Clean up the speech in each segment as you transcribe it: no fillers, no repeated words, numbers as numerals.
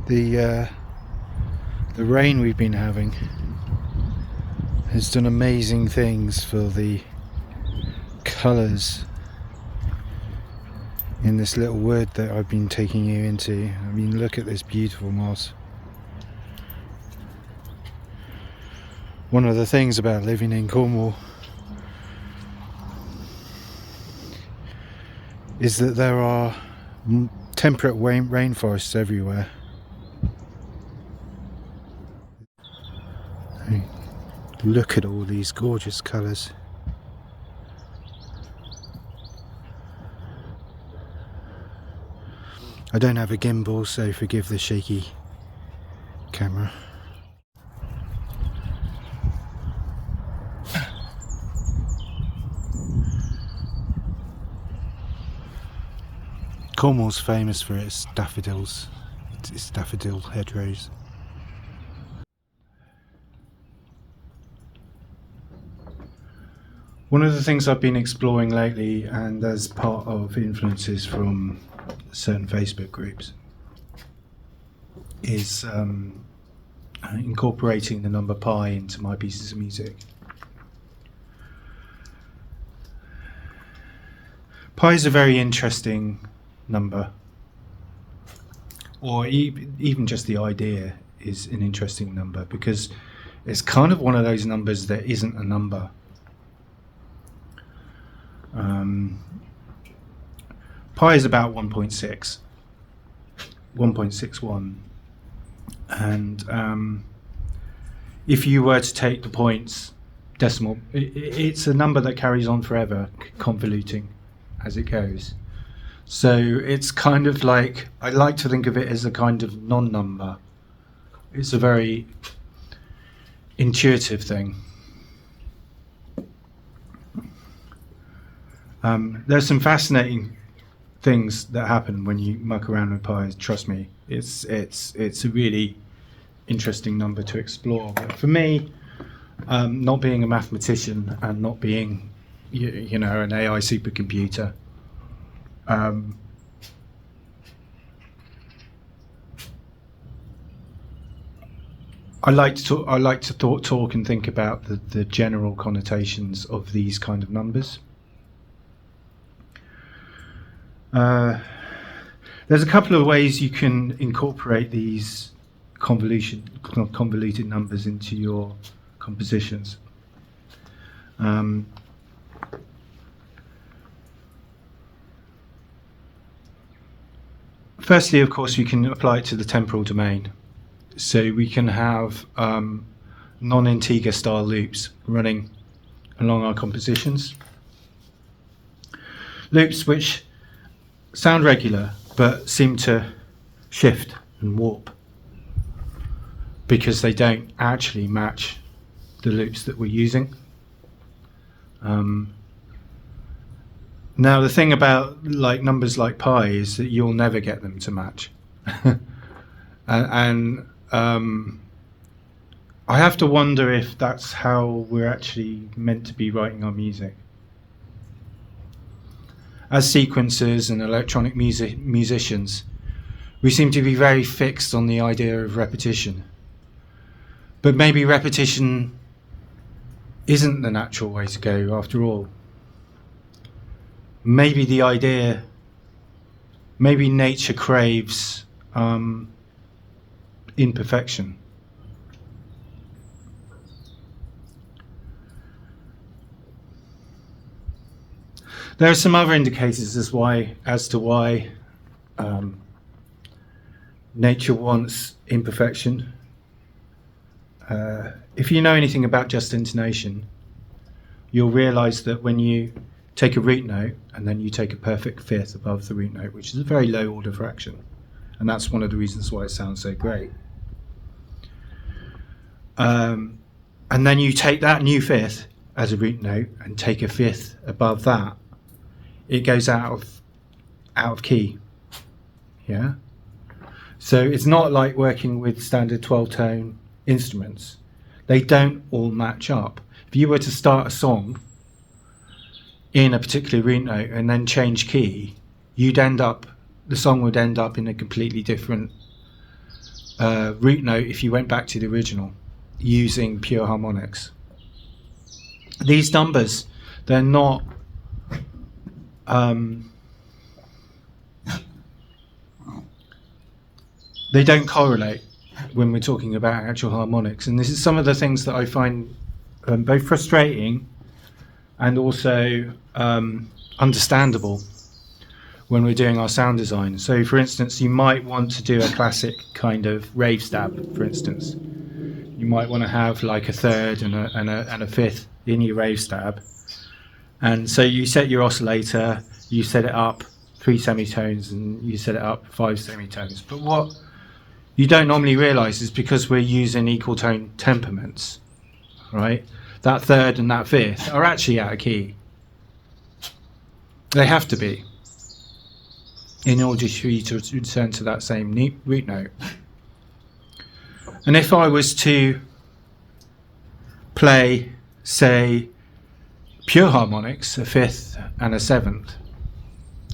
The rain we've been having has done amazing things for the colours in this little wood that I've been taking you into. I mean, look at this beautiful moss. One of the things about living in Cornwall is that there are temperate rainforests everywhere. Look at all these gorgeous colours. I don't have a gimbal, so forgive the shaky camera. Cornwall's famous for its daffodils, its daffodil hedgerows. One of the things I've been exploring lately, and as part of influences from certain Facebook groups, is incorporating the number pi into my pieces of music. Pi is a very interesting number, or even just the idea is an interesting number, because it's kind of one of those numbers that isn't a number. Pi is about 1.61, and if you were to take the points decimal, it's a number that carries on forever, convoluting as it goes. So it's kind of like, I like to think of it as a kind of non-number. It's a very intuitive thing. There's some fascinating things that happen when you muck around with pi. Trust me, it's a really interesting number to explore. But for me, not being a mathematician and not being, you know, an AI supercomputer, I like to talk and think about the general connotations of these kind of numbers. There's a couple of ways you can incorporate these convoluted numbers into your compositions. Firstly, of course, we can apply it to the temporal domain. So we can have non-integer style loops running along our compositions. Loops which sound regular but seem to shift and warp because they don't actually match the loops that we're using. Now the thing about numbers like pi is that you'll never get them to match. and I have to wonder if that's how we're actually meant to be writing our music. As sequencers and electronic musicians, we seem to be very fixed on the idea of repetition. But maybe repetition isn't the natural way to go after all. Maybe nature craves imperfection. There are some other indicators as to why nature wants imperfection. If you know anything about just intonation, you'll realize that when you take a root note and then you take a perfect fifth above the root note, which is a very low order fraction, and that's one of the reasons why it sounds so great. And then you take that new fifth as a root note and take a fifth above that, it goes out of key. Yeah. So it's not like working with standard 12-tone instruments. They don't all match up. If you were to start a song in a particular root note and then change key, the song would end up in a completely different root note if you went back to the original using pure harmonics. These numbers, they're not they don't correlate when we're talking about actual harmonics, and this is some of the things that I find both frustrating and also understandable when we're doing our sound design. So for instance, you might want to do a classic kind of rave stab, for instance. You might want to have like a third and a fifth in your rave stab. And so you set your oscillator, you set it up 3 semitones and you set it up 5 semitones. But what you don't normally realize is because we're using equal tone temperaments, right? That third and that fifth are actually out of key. They have to be in order for you to return to that same root note. And if I was to play, say, pure harmonics, a fifth and a seventh,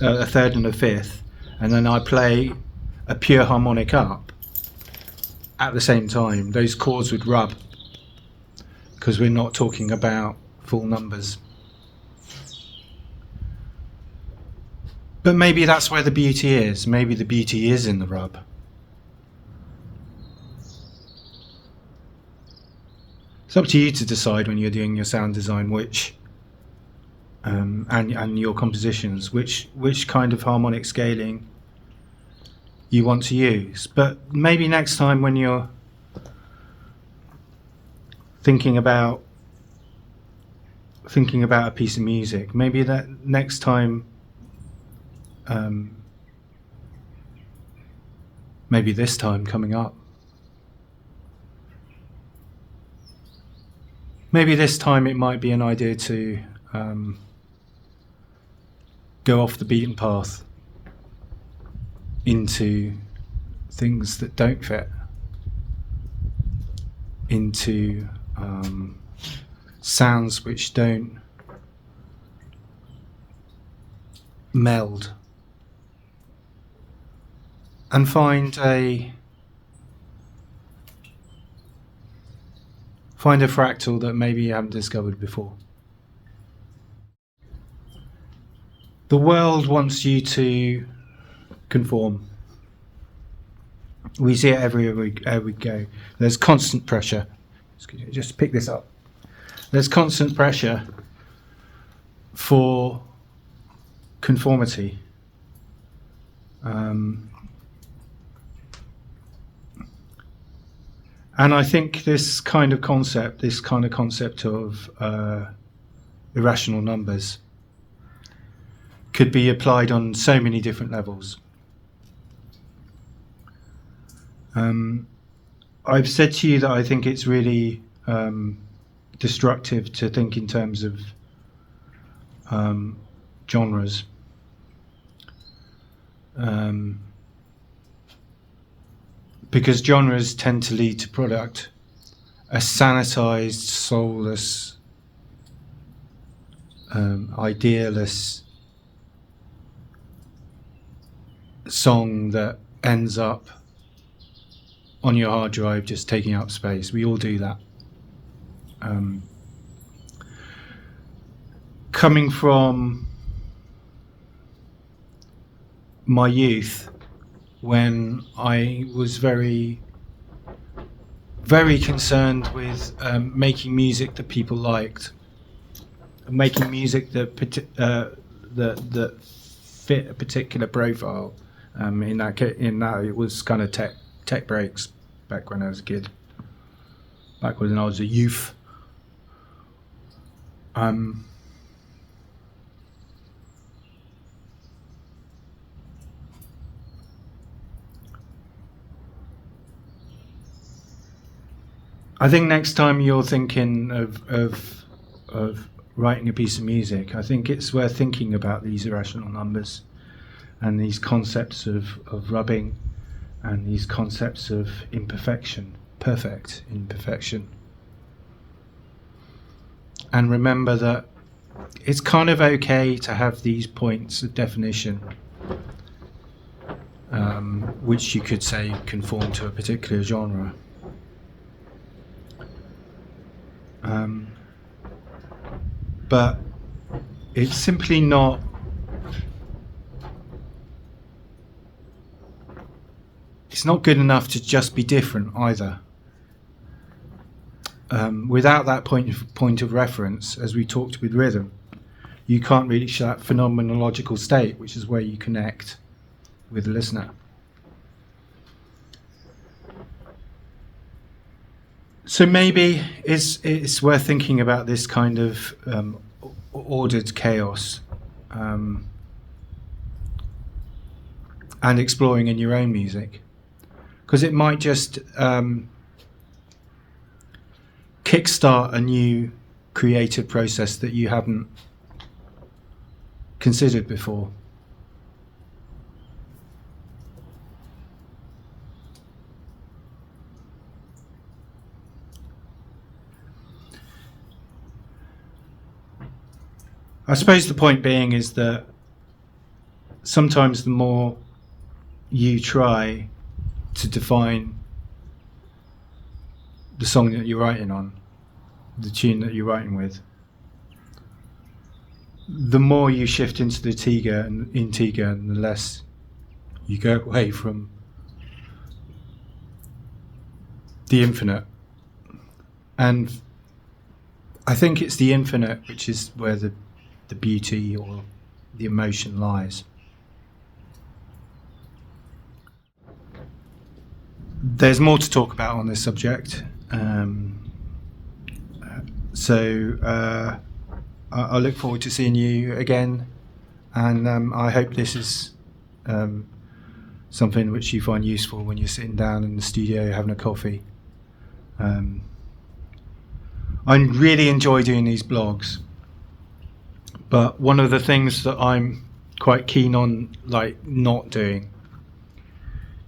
a third and a fifth, and then I play a pure harmonic up at the same time, those chords would rub because we're not talking about full numbers. But maybe that's where the beauty is. Maybe the beauty is in the rub. It's up to you to decide when you're doing your sound design which and your compositions which kind of harmonic scaling you want to use. But maybe next time when you're thinking about a piece of music, maybe that next time maybe this time coming up, maybe this time it might be an idea to go off the beaten path into things that don't fit, into sounds which don't meld, and find a fractal that maybe you haven't discovered before. The world wants you to conform. We see it everywhere we go. There's constant pressure. Just pick this up. There's constant pressure for conformity. And I think this kind of concept of irrational numbers could be applied on so many different levels. I've said to you that I think it's really destructive to think in terms of genres. Because genres tend to lead to product a sanitized, soulless, idealist song that ends up on your hard drive just taking up space. We all do that. Coming from my youth, when I was very, very concerned with making music that people liked, making music that fit a particular profile. In that it was kind of tech breaks back when I was a kid, back when I was a youth. I think next time you're thinking of writing a piece of music, I think it's worth thinking about these irrational numbers and these concepts of rubbing and these concepts of imperfection, perfect imperfection. And remember that it's kind of okay to have these points of definition which you could say conform to a particular genre. But it's simply not good enough to just be different either. Without that point of reference, as we talked with rhythm, you can't reach that phenomenological state, which is where you connect with the listener. So maybe it's worth thinking about this kind of ordered chaos and exploring in your own music, because it might just kickstart a new creative process that you haven't considered before. I suppose the point being is that sometimes the more you try to define the song that you're writing on, the tune that you're writing with, the more you shift into the Tiga and Integer, and the less you go away from the infinite. And I think it's the infinite which is where the beauty or the emotion lies. There's more to talk about on this subject. So I look forward to seeing you again, and I hope this is something which you find useful when you're sitting down in the studio having a coffee. I really enjoy doing these blogs, but one of the things that I'm quite keen on not doing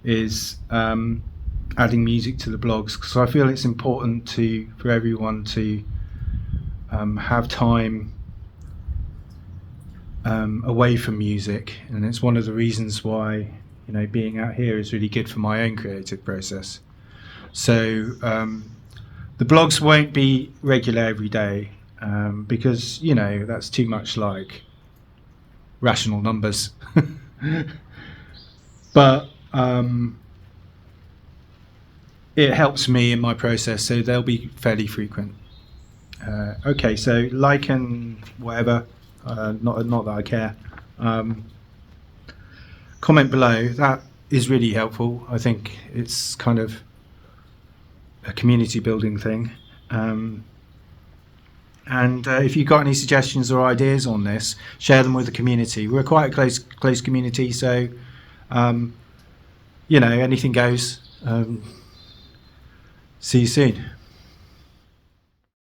is adding music to the blogs, because I feel it's important for everyone to have time away from music, and it's one of the reasons why being out here is really good for my own creative process. So the blogs won't be regular every day, because that's too much like rational numbers. But it helps me in my process, so they'll be fairly frequent. Okay, so like and whatever, not that I care. Comment below, that is really helpful. I think it's kind of a community building thing. And if you've got any suggestions or ideas on this, share them with the community. We're quite a close community, so anything goes. See you soon.